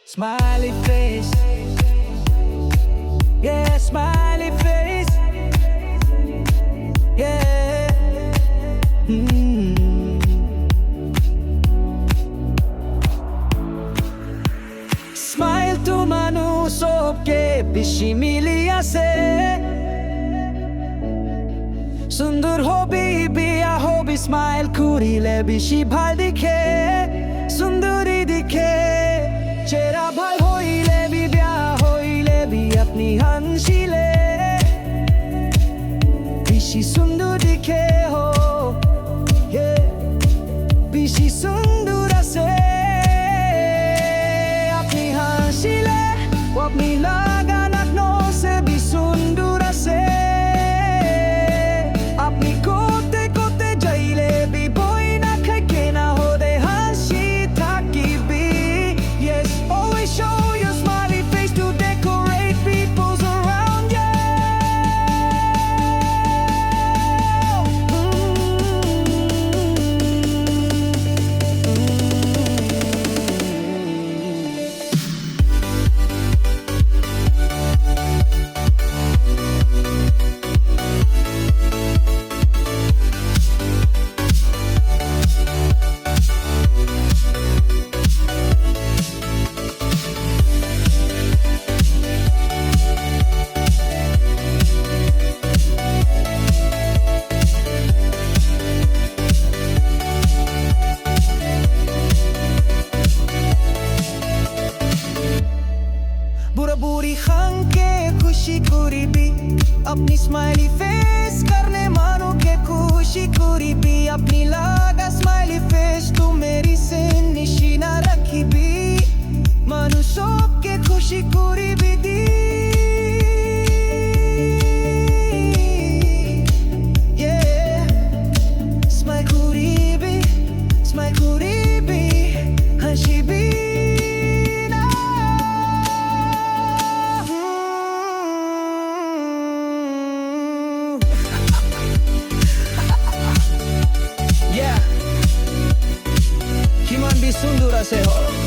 Smiley face, yeah, smiley face, yeah. Smile to মানুষ ওকে বেশি মিলি আছে সুন্দর হবি বিয়া হবি স্মাইল করিলে বেশি ভাল দিখে সুন্দরী দিখে চেহারা ভাল হইলে বিয়া হইলে বি আপনি হাসিলে বেশি সুন্দর দিখে হো বেশি সুন্দর আছে আপনি হাসিলে আপনি লাগানাক নসে বি সুন্দর আছে আপনি কোতে কোতে যাইলে বি বই না খাইকে না হদে হাসি থাকিবি yes always show your smiley face to decorate people's around you बुरा बुरी खान के खुशी करीबी अपनी स्माइली फेस करने मानो के खुशी करीबी अपनी लागा स्माइली फेस तू मेरी से निशाना रखी भी मानो सब के खुशी करीबी दी स्माइल करीबी हंसी भी Kiman bi sundur ase ho